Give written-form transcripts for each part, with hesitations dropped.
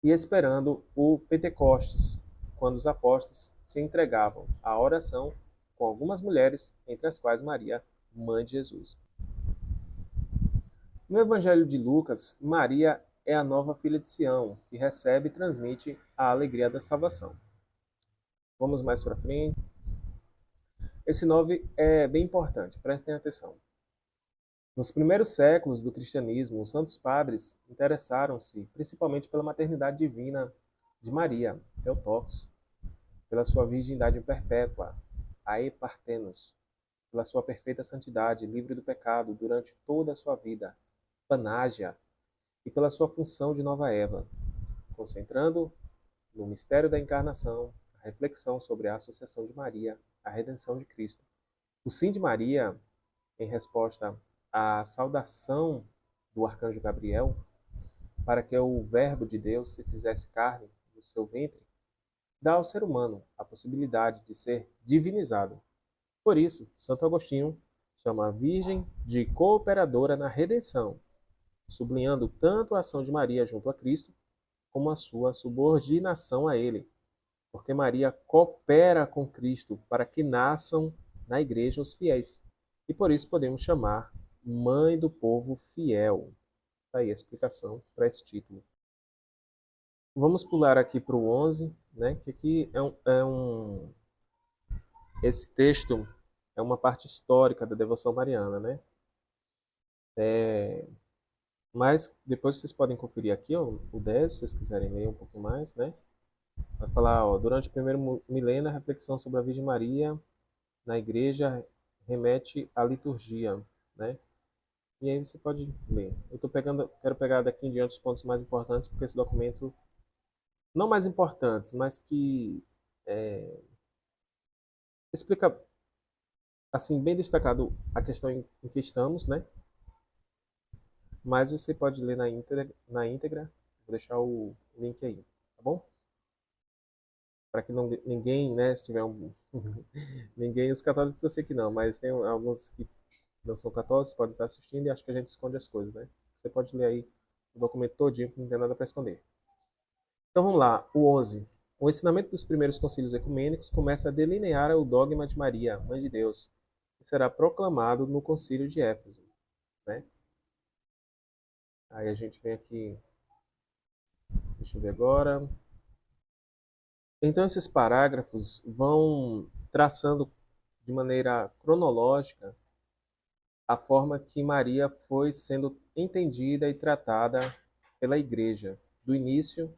e esperando o Pentecostes, quando os apóstolos se entregavam à oração com algumas mulheres, entre as quais Maria, mãe de Jesus. No Evangelho de Lucas, Maria é a nova filha de Sião, que recebe e transmite a alegria da salvação. Vamos mais para frente. Esse 9 é bem importante, prestem atenção. Nos primeiros séculos do cristianismo, os santos padres interessaram-se principalmente pela maternidade divina de Maria, Theotokos, pela sua virgindade perpétua, Ae Parthenos, pela sua perfeita santidade, livre do pecado durante toda a sua vida, Panágia, e pela sua função de nova Eva, concentrando no mistério da encarnação, a reflexão sobre a associação de Maria, a redenção de Cristo. O sim de Maria, em resposta à saudação do arcanjo Gabriel, para que o Verbo de Deus se fizesse carne no seu ventre, dá ao ser humano a possibilidade de ser divinizado. Por isso, Santo Agostinho chama a Virgem de cooperadora na redenção, sublinhando tanto a ação de Maria junto a Cristo, como a sua subordinação a ele, porque Maria coopera com Cristo para que nasçam na igreja os fiéis. E por isso podemos chamar Mãe do Povo Fiel. Está aí a explicação para esse título. Vamos pular aqui para o 11, né? Que aqui esse texto é uma parte histórica da devoção mariana, né? Mas depois vocês podem conferir aqui, ó, o 10, se vocês quiserem ler um pouquinho mais, né? Vai falar, ó, durante o primeiro milênio, a reflexão sobre a Virgem Maria na igreja remete à liturgia, né? E aí você pode ler. Quero pegar daqui em diante os pontos mais importantes, porque esse documento, não mais importantes, mas que explica, assim, bem destacado a questão em que estamos, né? Mas você pode ler na íntegra. Vou deixar o link aí, tá bom? Para que não, ninguém, né, se tiver um... ninguém, os católicos eu sei que não, mas tem alguns que não são católicos, podem estar assistindo e acho que a gente esconde as coisas, né? Você pode ler aí o documento todinho que não tem nada para esconder. Então vamos lá, o 11. O ensinamento dos primeiros concílios ecumênicos começa a delinear o dogma de Maria, Mãe de Deus, que será proclamado no concílio de Éfeso, né? Aí a gente vem aqui, deixa eu ver agora. Então esses parágrafos vão traçando de maneira cronológica a forma que Maria foi sendo entendida e tratada pela Igreja, do início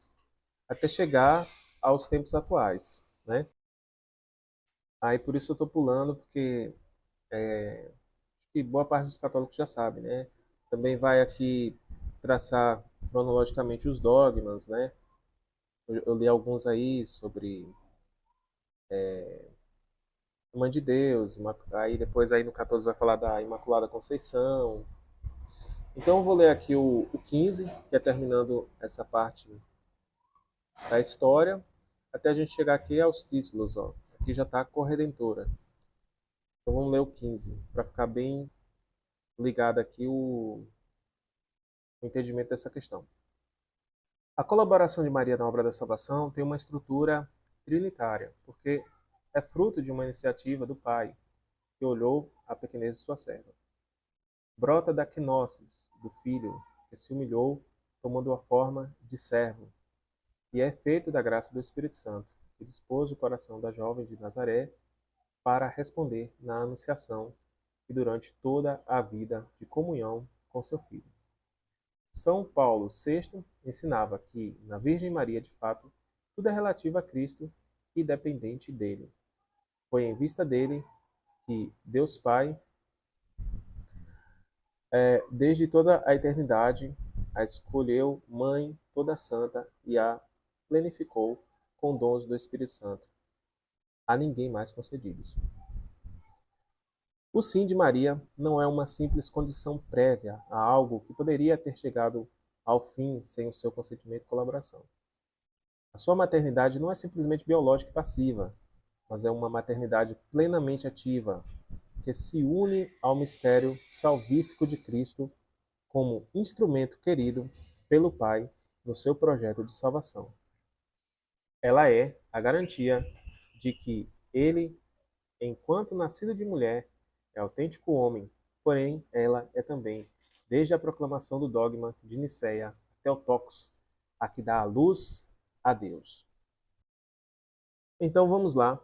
até chegar aos tempos atuais, né? Aí por isso eu estou pulando, porque acho que boa parte dos católicos já sabe, né? Também vai aqui traçar cronologicamente os dogmas, né? Eu li alguns aí sobre a Mãe de Deus, aí depois aí no 14 vai falar da Imaculada Conceição. Então eu vou ler aqui o 15, que é terminando essa parte da história, até a gente chegar aqui aos títulos, ó. Aqui já está Corredentora. Então vamos ler o 15, para ficar bem ligado aqui o entendimento dessa questão. A colaboração de Maria na obra da salvação tem uma estrutura trinitária, porque é fruto de uma iniciativa do Pai, que olhou a pequenez de sua serva. Brota da quenosis do Filho, que se humilhou, tomando a forma de servo, e é efeito da graça do Espírito Santo, que dispôs o coração da jovem de Nazaré para responder na anunciação e durante toda a vida de comunhão com seu Filho. São Paulo VI ensinava que, na Virgem Maria, de fato, tudo é relativo a Cristo e dependente dele. Foi em vista dele que Deus Pai, desde toda a eternidade, a escolheu Mãe toda santa e a plenificou com dons do Espírito Santo, a ninguém mais concedidos. O sim de Maria não é uma simples condição prévia a algo que poderia ter chegado ao fim sem o seu consentimento e colaboração. A sua maternidade não é simplesmente biológica e passiva, mas é uma maternidade plenamente ativa, que se une ao mistério salvífico de Cristo como instrumento querido pelo Pai no seu projeto de salvação. Ela é a garantia de que ele, enquanto nascido de mulher, é autêntico homem, porém ela é também, desde a proclamação do dogma de Nicéia, Theotokos, a que dá a luz a Deus. Então vamos lá.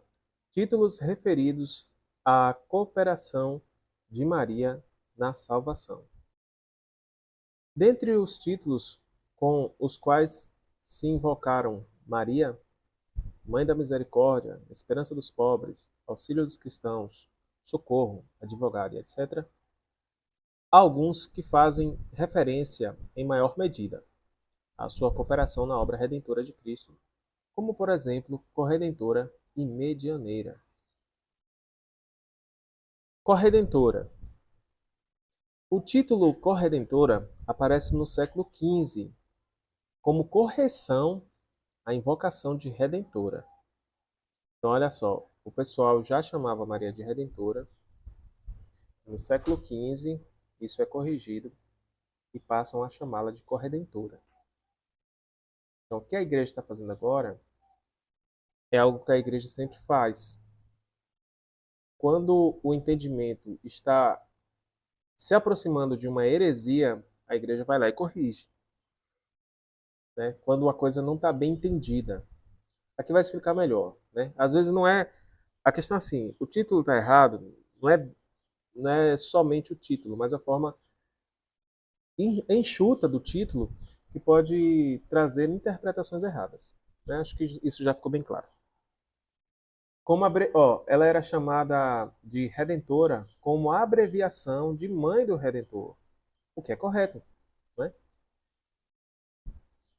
Títulos referidos à cooperação de Maria na salvação. Dentre os títulos com os quais se invocaram Maria, Mãe da Misericórdia, Esperança dos Pobres, Auxílio dos Cristãos, Socorro, Advogada, etc., há alguns que fazem referência, em maior medida, à sua cooperação na obra redentora de Cristo, como, por exemplo, corredentora e medianeira. Corredentora. O título corredentora aparece no século XV como correção à invocação de redentora. Então, olha só, o pessoal já chamava Maria de redentora. No século XV, isso é corrigido e passam a chamá-la de corredentora. Então, o que a igreja está fazendo agora é algo que a igreja sempre faz. Quando o entendimento está se aproximando de uma heresia, a igreja vai lá e corrige. Né? Quando a coisa não está bem entendida. Aqui vai explicar melhor. Né? Às vezes não é... A questão é assim, o título está errado, não é somente o título, mas a forma enxuta do título que pode trazer interpretações erradas. Né? Acho que isso já ficou bem claro. Ela era chamada de Redentora como abreviação de Mãe do Redentor, o que é correto, né?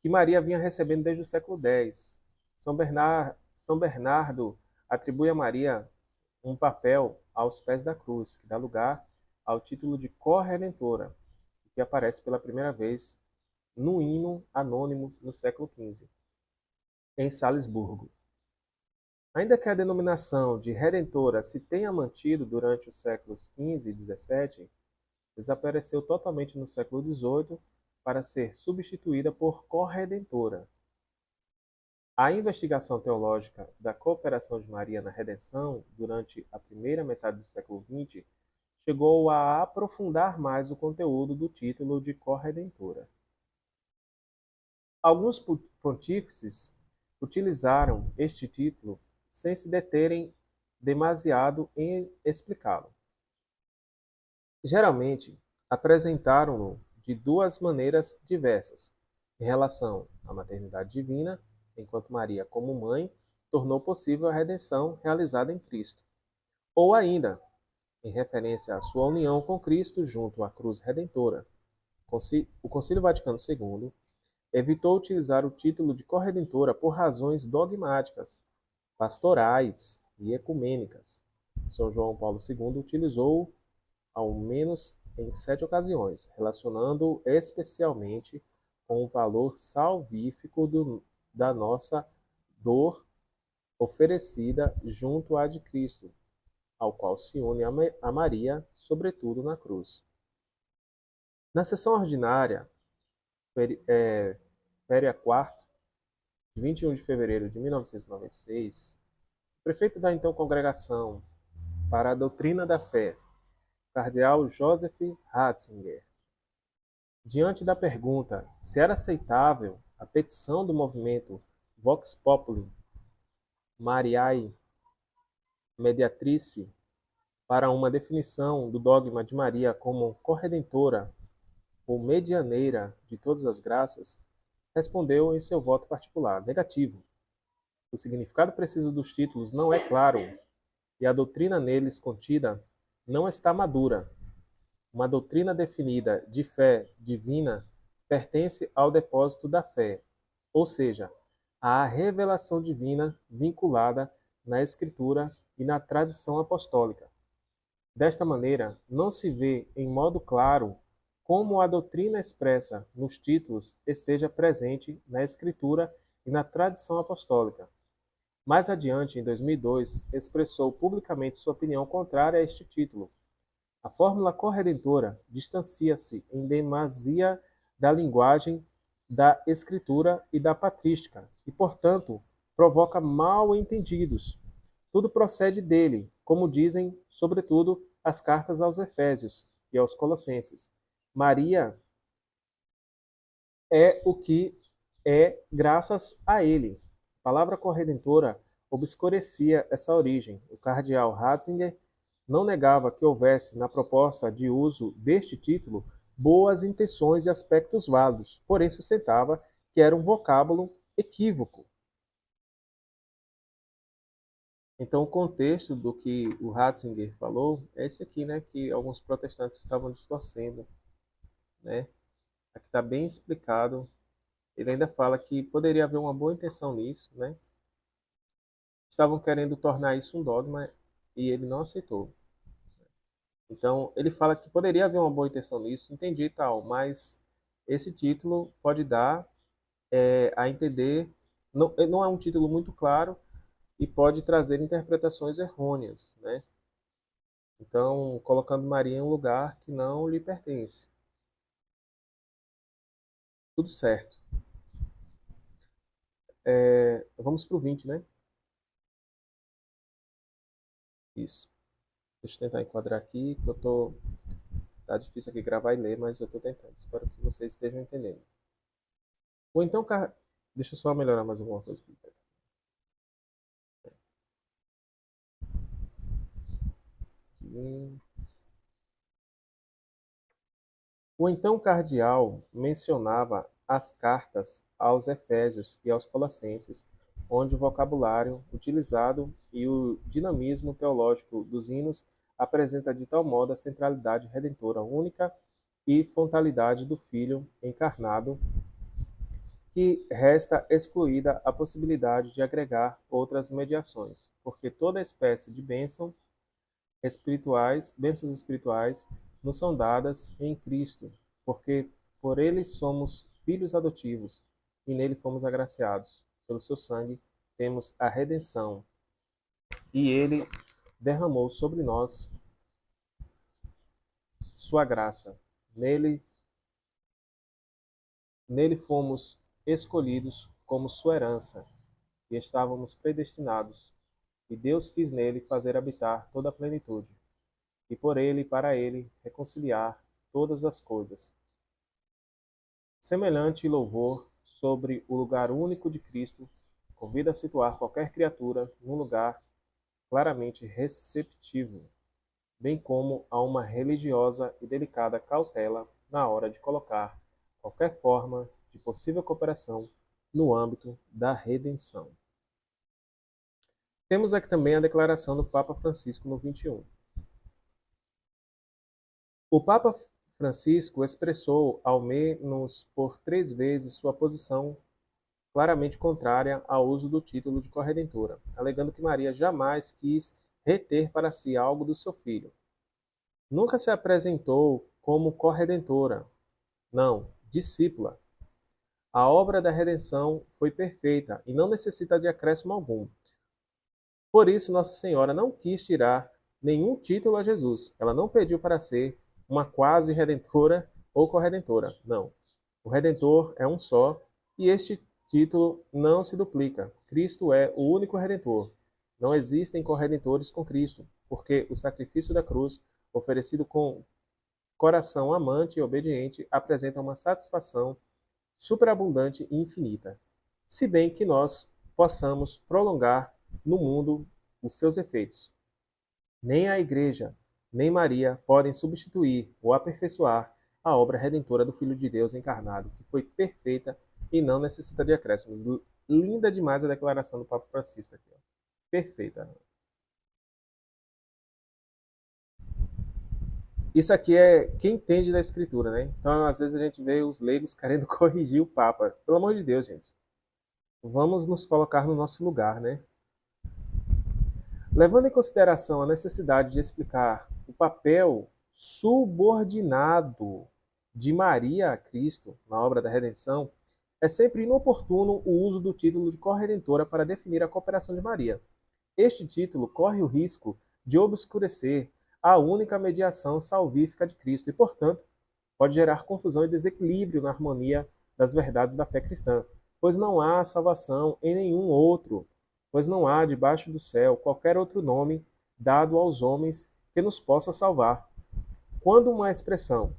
Que Maria vinha recebendo desde o século X. São Bernardo atribui a Maria um papel aos pés da cruz, que dá lugar ao título de corredentora, que aparece pela primeira vez no hino anônimo no século XV, em Salisburgo. Ainda que a denominação de redentora se tenha mantido durante os séculos XV e XVII, desapareceu totalmente no século XVIII para ser substituída por corredentora. A investigação teológica da cooperação de Maria na redenção durante a primeira metade do século XX chegou a aprofundar mais o conteúdo do título de corredentora. Alguns pontífices utilizaram este título sem se deterem demasiado em explicá-lo. Geralmente, apresentaram-no de duas maneiras diversas, em relação à maternidade divina, enquanto Maria, como mãe, tornou possível a redenção realizada em Cristo, ou ainda, em referência à sua união com Cristo junto à cruz redentora. O Concílio Vaticano II evitou utilizar o título de corredentora por razões dogmáticas, pastorais e ecumênicas. São João Paulo II utilizou ao menos em 7 ocasiões, relacionando especialmente com o valor salvífico da nossa dor oferecida junto à de Cristo, ao qual se une a Maria, sobretudo na cruz. Na sessão ordinária, Féria Quarto, de 21 de fevereiro de 1996, o prefeito da então Congregação para a Doutrina da Fé, cardeal Joseph Ratzinger, diante da pergunta se era aceitável a petição do movimento Vox Populi Mariae Mediatrice para uma definição do dogma de Maria como corredentora ou medianeira de todas as graças, respondeu em seu voto particular, negativo. O significado preciso dos títulos não é claro e a doutrina neles contida não está madura. Uma doutrina definida de fé divina pertence ao depósito da fé, ou seja, à revelação divina vinculada na Escritura e na tradição apostólica. Desta maneira, não se vê em modo claro como a doutrina expressa nos títulos esteja presente na Escritura e na tradição apostólica. Mais adiante, em 2002, expressou publicamente sua opinião contrária a este título. A fórmula corredentora distancia-se em demasia da linguagem da escritura e da patrística, e, portanto, provoca mal-entendidos. Tudo procede dele, como dizem, sobretudo, as cartas aos Efésios e aos Colossenses. Maria é o que é graças a ele. A palavra corredentora obscurecia essa origem. O cardeal Ratzinger não negava que houvesse na proposta de uso deste título boas intenções e aspectos válidos, porém sustentava que era um vocábulo equívoco. Então, o contexto do que o Ratzinger falou é esse aqui, né, que alguns protestantes estavam distorcendo, né? Aqui está bem explicado. Ele ainda fala que poderia haver uma boa intenção nisso, né? Estavam querendo tornar isso um dogma e ele não aceitou. Então, ele fala que poderia haver uma boa intenção nisso, entendi e tal, mas esse título pode dar a entender, não é um título muito claro e pode trazer interpretações errôneas, né? Então, colocando Maria em um lugar que não lhe pertence. Tudo certo. Vamos para o 20, né? Isso. Deixa eu tentar enquadrar aqui, que eu tô. Tá difícil aqui gravar e ler, mas eu estou tentando. Espero que vocês estejam entendendo. Ou então, deixa eu só melhorar mais alguma coisa aqui. O então cardeal mencionava as cartas aos Efésios e aos Colossenses, onde o vocabulário utilizado e o dinamismo teológico dos hinos apresenta de tal modo a centralidade redentora única e frontalidade do Filho encarnado, que resta excluída a possibilidade de agregar outras mediações, porque toda espécie de bênçãos espirituais nos são dadas em Cristo, porque por ele somos filhos adotivos e nele fomos agraciados. Pelo seu sangue temos a redenção e ele derramou sobre nós sua graça. Nele fomos escolhidos como sua herança e estávamos predestinados. E Deus quis nele fazer habitar toda a plenitude, e por ele e para ele reconciliar todas as coisas. Semelhante louvor sobre o lugar único de Cristo convida a situar qualquer criatura num lugar claramente receptivo, bem como a uma religiosa e delicada cautela na hora de colocar qualquer forma de possível cooperação no âmbito da redenção. Temos aqui também a declaração do Papa Francisco no 21. O Papa Francisco expressou ao menos por 3 vezes sua posição claramente contrária ao uso do título de corredentora, alegando que Maria jamais quis reter para si algo do seu filho. Nunca se apresentou como corredentora, não, discípula. A obra da redenção foi perfeita e não necessita de acréscimo algum. Por isso, Nossa Senhora não quis tirar nenhum título a Jesus. Ela não pediu para ser uma quase redentora ou corredentora. Não. O redentor é um só e este título não se duplica. Cristo é o único redentor. Não existem corredentores com Cristo, porque o sacrifício da cruz, oferecido com coração amante e obediente, apresenta uma satisfação superabundante e infinita, se bem que nós possamos prolongar no mundo os seus efeitos. Nem a Igreja, nem Maria podem substituir ou aperfeiçoar a obra redentora do Filho de Deus encarnado, que foi perfeita e não necessita de acréscimos. Linda demais a declaração do Papa Francisco aqui. Ó. Perfeita. Isso aqui é quem entende da Escritura, né? Então, às vezes a gente vê os leigos querendo corrigir o Papa. Pelo amor de Deus, gente. Vamos nos colocar no nosso lugar, né? Levando em consideração a necessidade de explicar o papel subordinado de Maria a Cristo na obra da redenção, é sempre inoportuno o uso do título de corredentora para definir a cooperação de Maria. Este título corre o risco de obscurecer a única mediação salvífica de Cristo e, portanto, pode gerar confusão e desequilíbrio na harmonia das verdades da fé cristã, pois não há salvação em nenhum outro, pois não há debaixo do céu qualquer outro nome dado aos homens que nos possa salvar. Quando uma expressão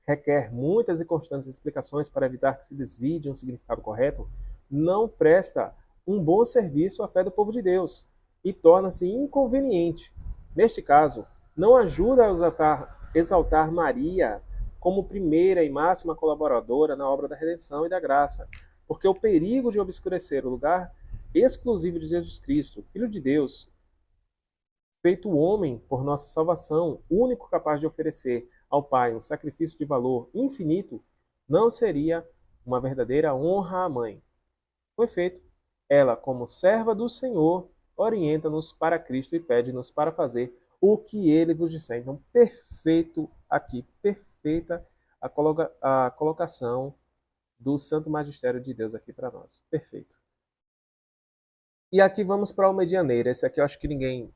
requer muitas e constantes explicações para evitar que se desvie de um significado correto, não presta um bom serviço à fé do povo de Deus e torna-se inconveniente. Neste caso, não ajuda a exaltar Maria como primeira e máxima colaboradora na obra da redenção e da graça, porque o perigo de obscurecer o lugar exclusivo de Jesus Cristo, Filho de Deus, feito homem por nossa salvação, único capaz de oferecer ao Pai um sacrifício de valor infinito, não seria uma verdadeira honra à mãe. Com efeito, ela, como serva do Senhor, orienta-nos para Cristo e pede-nos para fazer o que ele vos disser. Então, perfeito aqui, perfeita a colocação do Santo Magistério de Deus aqui para nós. Perfeito. E aqui vamos para o medianeira. Esse aqui eu acho que ninguém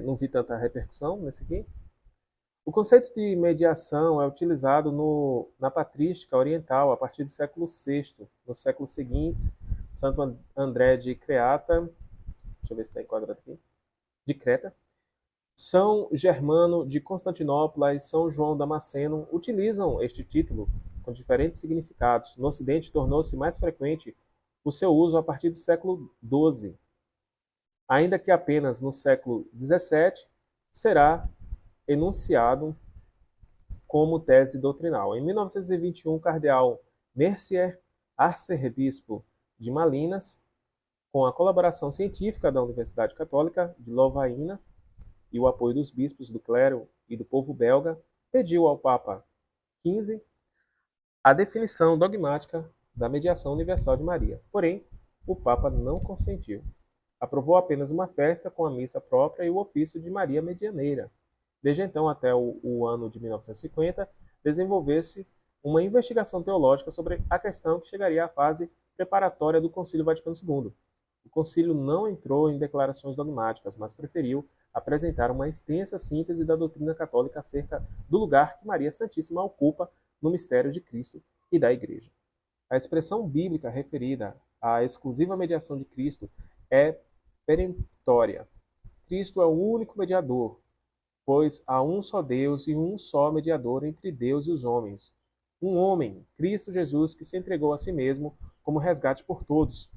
não vi tanta repercussão nesse aqui. O conceito de mediação é utilizado na patrística oriental a partir do século VI. Nos séculos seguintes, Santo André de Creata, deixa eu ver se está enquadrado aqui, de Creta, São Germano de Constantinopla e São João Damasceno utilizam este título com diferentes significados. No Ocidente, tornou-se mais frequente o seu uso a partir do século XII, ainda que apenas no século XVII será enunciado como tese doutrinal. Em 1921, o cardeal Mercier, arcebispo de Malinas, com a colaboração científica da Universidade Católica de Lovaina e o apoio dos bispos, do clero e do povo belga, pediu ao Papa XV a definição dogmática da mediação universal de Maria. Porém, o Papa não consentiu. Aprovou apenas uma festa com a missa própria e o ofício de Maria Medianeira. Desde então até o ano de 1950, desenvolveu-se uma investigação teológica sobre a questão que chegaria à fase preparatória do Concílio Vaticano II. O concílio não entrou em declarações dogmáticas, mas preferiu apresentar uma extensa síntese da doutrina católica acerca do lugar que Maria Santíssima ocupa no mistério de Cristo e da Igreja. A expressão bíblica referida à exclusiva mediação de Cristo é peremptória. Cristo é o único mediador, pois há um só Deus e um só mediador entre Deus e os homens. Um homem, Cristo Jesus, que se entregou a si mesmo como resgate por todos.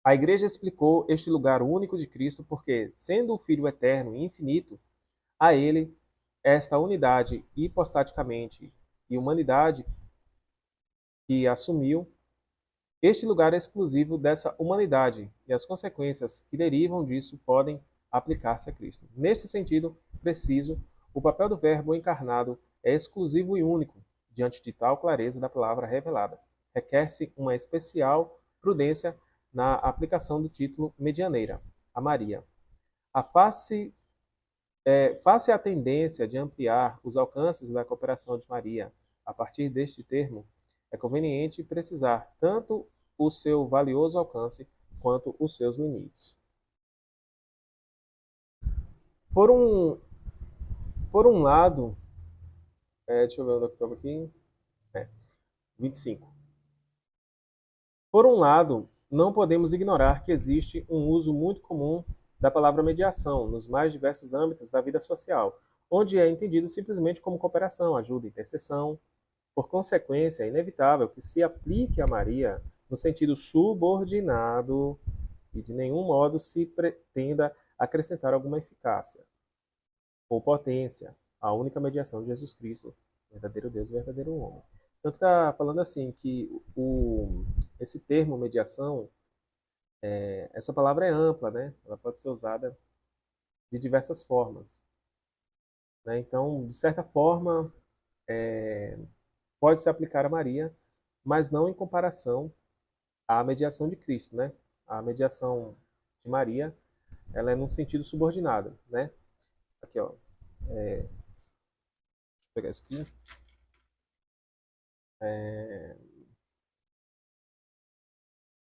A Igreja explicou este lugar único de Cristo porque, sendo o Filho eterno e infinito, a ele, esta unidade hipostaticamente e humanidade que assumiu, este lugar é exclusivo dessa humanidade e as consequências que derivam disso podem aplicar-se a Cristo. Neste sentido preciso, o papel do Verbo encarnado é exclusivo e único diante de tal clareza da palavra revelada. Requer-se uma especial prudência na aplicação do título medianeira, a Maria. Face à tendência de ampliar os alcances da cooperação de Maria a partir deste termo, é conveniente precisar tanto o seu valioso alcance quanto os seus limites. Por um lado, deixa eu ver onde eu estou aqui. 25. Por um lado, não podemos ignorar que existe um uso muito comum da palavra mediação nos mais diversos âmbitos da vida social, onde é entendido simplesmente como cooperação, ajuda, intercessão. Por consequência, é inevitável que se aplique a Maria no sentido subordinado e de nenhum modo se pretenda acrescentar alguma eficácia ou potência à única mediação de Jesus Cristo, verdadeiro Deus e verdadeiro homem. Então, está falando assim que esse termo mediação, essa palavra é ampla, né? Ela pode ser usada de diversas formas. Né? Então, de certa forma, pode se aplicar a Maria, mas não em comparação à mediação de Cristo, né? A mediação de Maria, ela é num sentido subordinado, né? Aqui, ó. Deixa eu pegar isso aqui.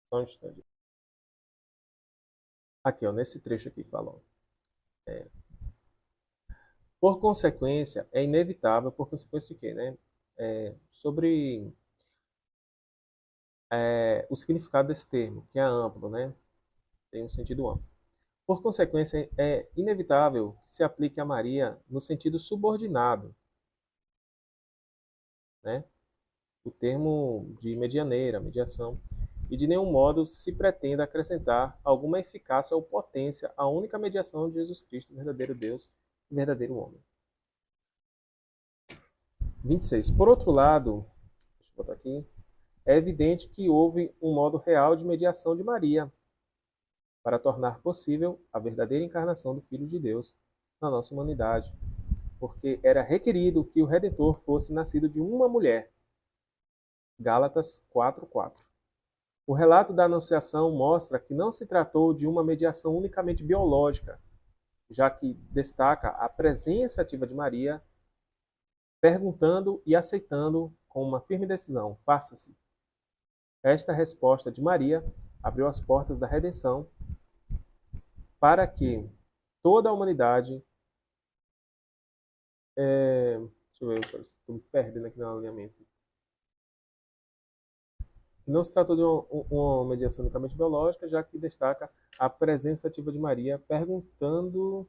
Só um instante. Aqui, ó, nesse trecho aqui falou. Por consequência, é inevitável, por consequência de quê, né? sobre o significado desse termo, que é amplo, né? Tem um sentido amplo. Por consequência, é inevitável que se aplique a Maria no sentido subordinado, né? O termo de medianeira, mediação, e de nenhum modo se pretenda acrescentar alguma eficácia ou potência à única mediação de Jesus Cristo, verdadeiro Deus e verdadeiro homem. 26. Por outro lado, deixa eu botar aqui, é evidente que houve um modo real de mediação de Maria para tornar possível a verdadeira encarnação do Filho de Deus na nossa humanidade, porque era requerido que o Redentor fosse nascido de uma mulher. Gálatas 4:4. O relato da Anunciação mostra que não se tratou de uma mediação unicamente biológica, já que destaca a presença ativa de Maria, perguntando e aceitando com uma firme decisão: faça-se. Esta resposta de Maria abriu as portas da redenção para que toda a humanidade. Deixa eu ver, estou me perdendo aqui no alinhamento. Não se tratou de uma mediação unicamente biológica, já que destaca a presença ativa de Maria, perguntando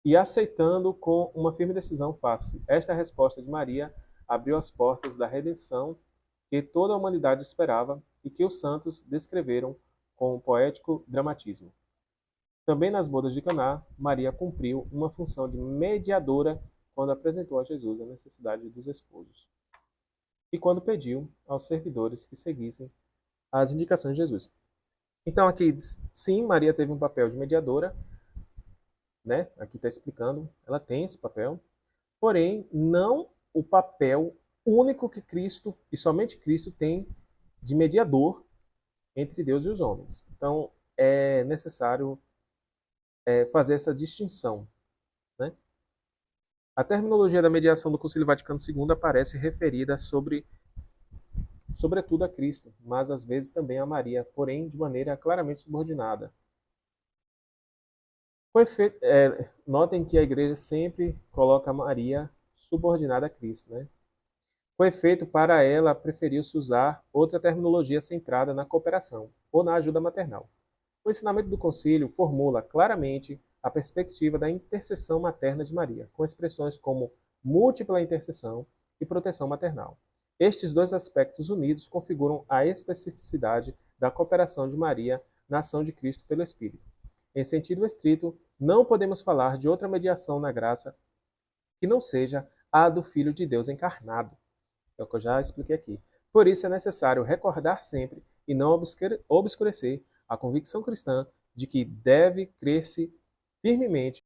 e aceitando com uma firme decisão fácil. Esta resposta de Maria abriu as portas da redenção que toda a humanidade esperava e que os santos descreveram com um poético dramatismo. Também nas bodas de Caná, Maria cumpriu uma função de mediadora quando apresentou a Jesus a necessidade dos esposos e quando pediu aos servidores que seguissem as indicações de Jesus. Então aqui, sim, Maria teve um papel de mediadora, né? Aqui está explicando, ela tem esse papel, porém não o papel único que Cristo, e somente Cristo, tem de mediador entre Deus e os homens. Então é necessário fazer essa distinção, né? A terminologia da mediação do Concílio Vaticano II aparece referida sobretudo a Cristo, mas às vezes também a Maria, porém de maneira claramente subordinada. Notem que a Igreja sempre coloca a Maria subordinada a Cristo, né? Com efeito, para ela, preferiu-se usar outra terminologia centrada na cooperação ou na ajuda maternal. O ensinamento do concílio formula claramente a perspectiva da intercessão materna de Maria, com expressões como múltipla intercessão e proteção maternal. Estes dois aspectos unidos configuram a especificidade da cooperação de Maria na ação de Cristo pelo Espírito. Em sentido estrito, não podemos falar de outra mediação na graça que não seja a do Filho de Deus encarnado. É o que eu já expliquei aqui. Por isso é necessário recordar sempre e não obscurecer a convicção cristã de que deve crer-se firmemente